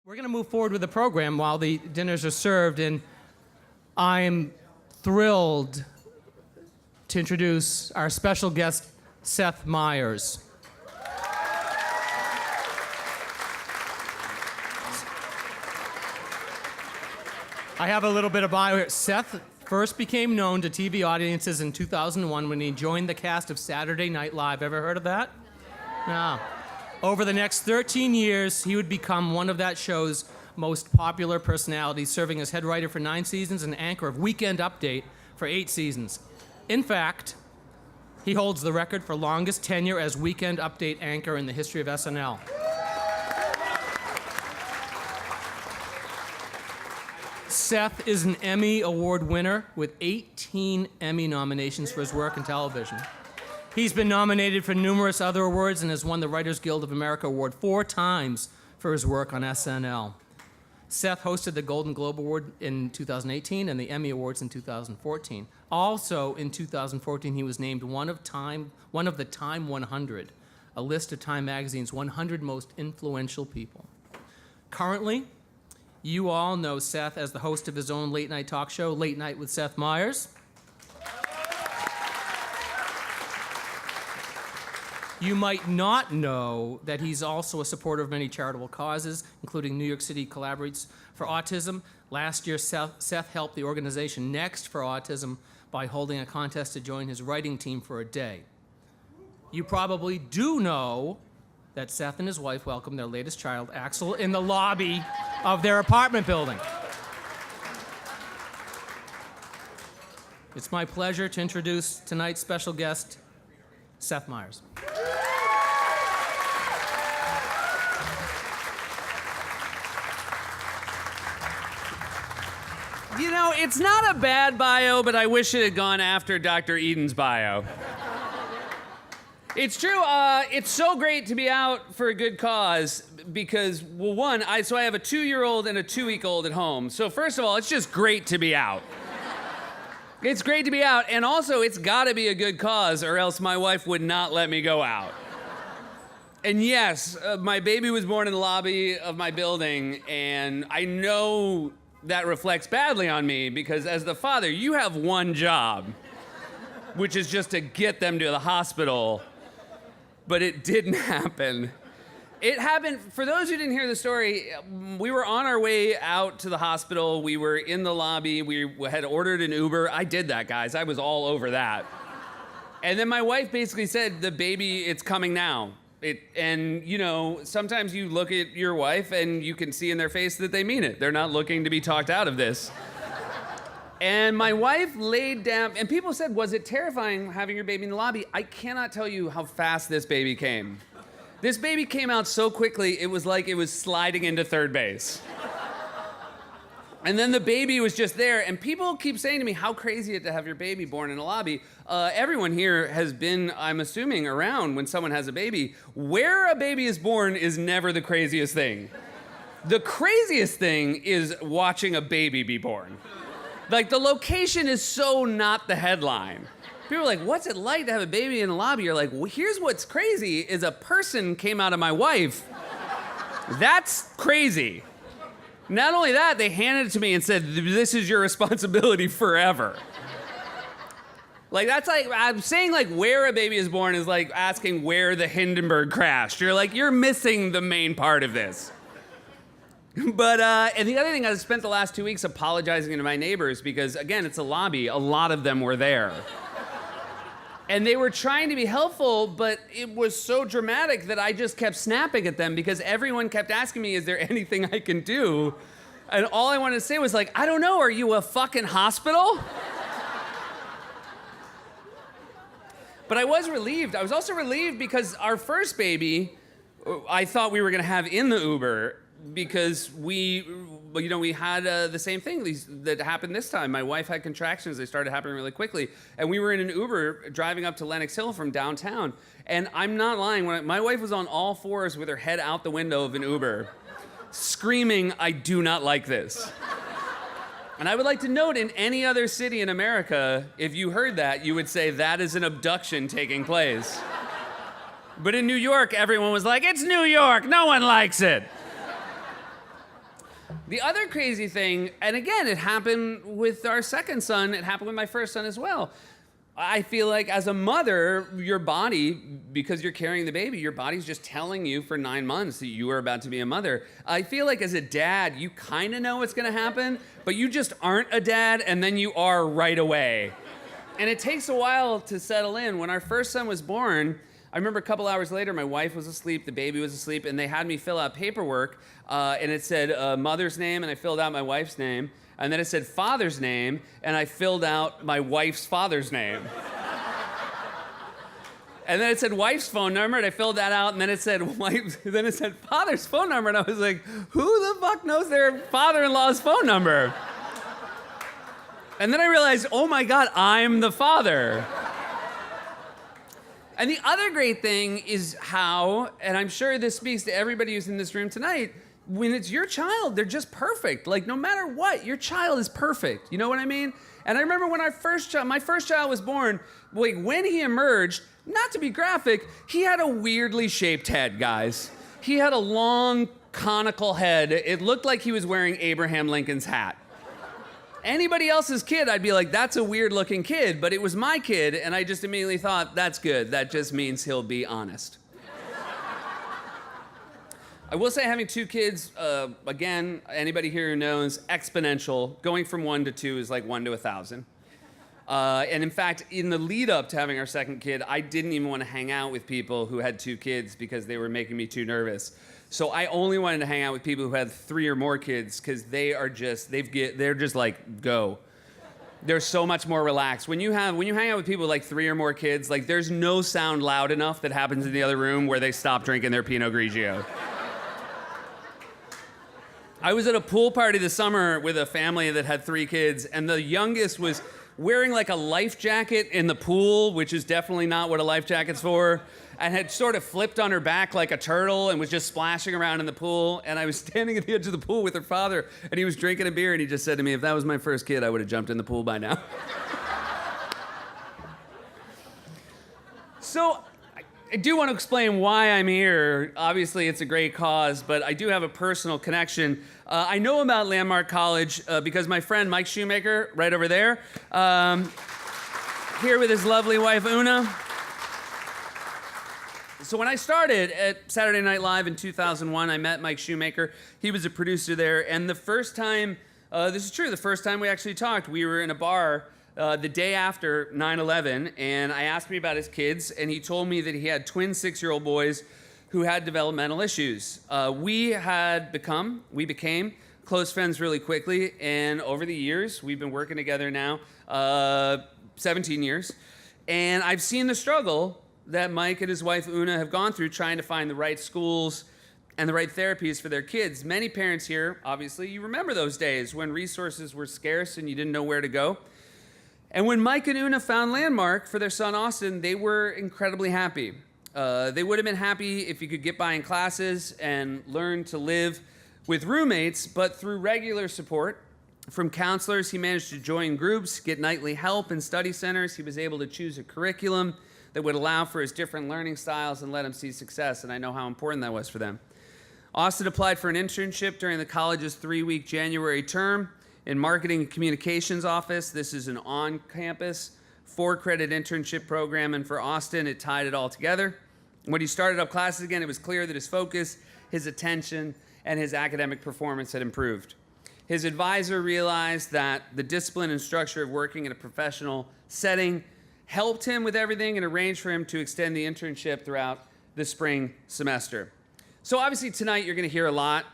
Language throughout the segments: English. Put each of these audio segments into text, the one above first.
We're going to move forward with the program while the dinners are served, and I'm thrilled to introduce our special guest, Seth Meyers. I have a little bit of bio here. Seth first became known to TV audiences in 2001 when he joined the cast of Saturday Night Live. Ever heard of that? No. Over the next 13 years, he would become one of that show's most popular personalities, serving as head writer for 9 seasons and anchor of Weekend Update for 8 seasons. In fact, he holds the record for longest tenure as Weekend Update anchor in the history of SNL. Seth is an Emmy Award winner with 18 Emmy nominations for his work in television. He's been nominated for numerous other awards and has won the Writers Guild of America Award 4 times for his work on SNL. Seth hosted the Golden Globe Award in 2018 and the Emmy Awards in 2014. Also in 2014, he was named one of the Time 100, a list of Time magazine's 100 most influential people. Currently, you all know Seth as the host of his own late-night talk show, Late Night with Seth Meyers. You might not know that he's also a supporter of many charitable causes, including New York City Collaborates for Autism. Last year, Seth helped the organization Next for Autism by holding a contest to join his writing team for a day. You probably do know that Seth and his wife welcomed their latest child, Axel, in the lobby of their apartment building. It's my pleasure to introduce tonight's special guest, Seth Meyers. You know, it's not a bad bio, but I wish it had gone after Dr. Eden's bio. It's true, it's so great to be out for a good cause because, well, one, I have a 2-year-old and a 2-week-old at home. So first of all, it's just great to be out. It's great to be out, and also it's gotta be a good cause or else my wife would not let me go out. And yes, my baby was born in the lobby of my building, and I know that reflects badly on me because as the father, you have one job, which is just to get them to the hospital, but it didn't happen. It happened, for those who didn't hear the story, we were on our way out to the hospital. We were in the lobby. We had ordered an Uber. I did that, guys. I was all over that. And then my wife basically said, the baby, it's coming now. And, you know, sometimes you look at your wife and you can see in their face that they mean it. They're not looking to be talked out of this. And my wife laid down, and people said, was it terrifying having your baby in the lobby? I cannot tell you how fast this baby came. This baby came out so quickly, it was like it was sliding into third base. And then the baby was just there, and people keep saying to me, how crazy it to have your baby born in a lobby. Everyone here has been, I'm assuming, around when someone has a baby. Where a baby is born is never the craziest thing. The craziest thing is watching a baby be born. Like, the location is so not the headline. People are like, what's it like to have a baby in a lobby? You're like, well, here's what's crazy is a person came out of my wife. That's crazy. Not only that, they handed it to me and said, this is your responsibility forever. Like, that's like, I'm saying like where a baby is born is like asking where the Hindenburg crashed. You're like, you're missing the main part of this. But, and the other thing, I spent the last 2 weeks apologizing to my neighbors because, again, it's a lobby. A lot of them were there. And they were trying to be helpful, but it was so dramatic that I just kept snapping at them because everyone kept asking me, is there anything I can do? And all I wanted to say was like, I don't know, are you a fucking hospital? But I was relieved. I was also relieved because our first baby, I thought we were gonna have in the Uber because we had the same thing that happened this time. My wife had contractions. They started happening really quickly. And we were in an Uber driving up to Lenox Hill from downtown. And I'm not lying. My wife was on all fours with her head out the window of an Uber, screaming, I do not like this. And I would like to note, in any other city in America, if you heard that, you would say that is an abduction taking place. But in New York, everyone was like, it's New York. No one likes it. The other crazy thing, and again, it happened with our second son, it happened with my first son as well. I feel like as a mother, your body, because you're carrying the baby, your body's just telling you for 9 months that you are about to be a mother. I feel like as a dad, you kind of know what's gonna happen, but you just aren't a dad, and then you are right away. And it takes a while to settle in. When our first son was born, I remember a couple hours later, my wife was asleep, the baby was asleep, and they had me fill out paperwork, and it said mother's name, and I filled out my wife's name. And then it said father's name, and I filled out my wife's father's name. And then it said wife's phone number, and I filled that out, and then it said father's phone number, and I was like, who the fuck knows their father-in-law's phone number? And then I realized, oh my God, I'm the father. And the other great thing is how, and I'm sure this speaks to everybody who's in this room tonight, when it's your child, they're just perfect. Like, no matter what, your child is perfect. You know what I mean? And I remember when my first child was born, like, when he emerged, not to be graphic, he had a weirdly shaped head, guys. He had a long, conical head. It looked like he was wearing Abraham Lincoln's hat. Anybody else's kid, I'd be like, that's a weird looking kid, but it was my kid, and I just immediately thought, that's good. That just means he'll be honest. I will say having 2 kids, again, anybody here who knows, exponential. Going from 1 to 2 is like 1 to 1,000. And in fact, in the lead up to having our second kid, I didn't even want to hang out with people who had 2 kids because they were making me too nervous. So I only wanted to hang out with people who had 3 or more kids because they're just like, go. They're so much more relaxed. When you hang out with people with like 3 or more kids, like there's no sound loud enough that happens in the other room where they stop drinking their Pinot Grigio. I was at a pool party this summer with a family that had 3 kids, and the youngest was wearing like a life jacket in the pool, which is definitely not what a life jacket's for, and had sort of flipped on her back like a turtle and was just splashing around in the pool. And I was standing at the edge of the pool with her father, and he was drinking a beer, and he just said to me, if that was my first kid, I would have jumped in the pool by now. So I do want to explain why I'm here. Obviously, it's a great cause, but I do have a personal connection. I know about Landmark College because my friend Mike Shoemaker, right over there, here with his lovely wife, Una. So when I started at Saturday Night Live in 2001, I met Mike Shoemaker. He was a producer there, and the first time, this is true, the first time we actually talked, we were in a bar the day after 9/11, and I asked him about his kids, and he told me that he had twin 6-year-old boys who had developmental issues. We became close friends really quickly, and over the years, we've been working together now 17 years, and I've seen the struggle that Mike and his wife Una have gone through trying to find the right schools and the right therapies for their kids. Many parents here, obviously, you remember those days when resources were scarce and you didn't know where to go. And when Mike and Una found Landmark for their son Austin, they were incredibly happy. They would have been happy if he could get by in classes and learn to live with roommates, but through regular support from counselors, he managed to join groups, get nightly help in study centers. He was able to choose a curriculum that would allow for his different learning styles and let him see success, and I know how important that was for them. Austin applied for an internship during the college's 3-week January term in Marketing and Communications office. This is an on-campus 4-credit internship program, and for Austin, it tied it all together. When he started up classes again, it was clear that his focus, his attention, and his academic performance had improved. His advisor realized that the discipline and structure of working in a professional setting helped him with everything and arranged for him to extend the internship throughout the spring semester. So obviously tonight you're going to hear a lot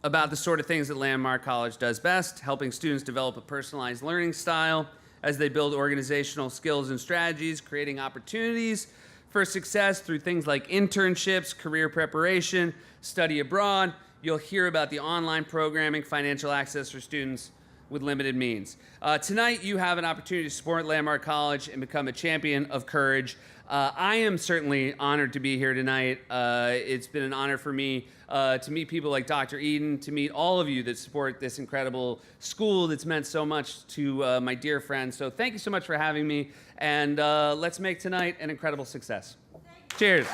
about the sort of things that Landmark College does best, helping students develop a personalized learning style as they build organizational skills and strategies, creating opportunities for success through things like internships, career preparation, study abroad. You'll hear about the online programming, financial access for students with limited means. Tonight, you have an opportunity to support Landmark College and become a champion of courage. I am certainly honored to be here tonight. It's been an honor for me to meet people like Dr. Eden, to meet all of you that support this incredible school that's meant so much to my dear friends. So thank you so much for having me, and let's make tonight an incredible success. Cheers.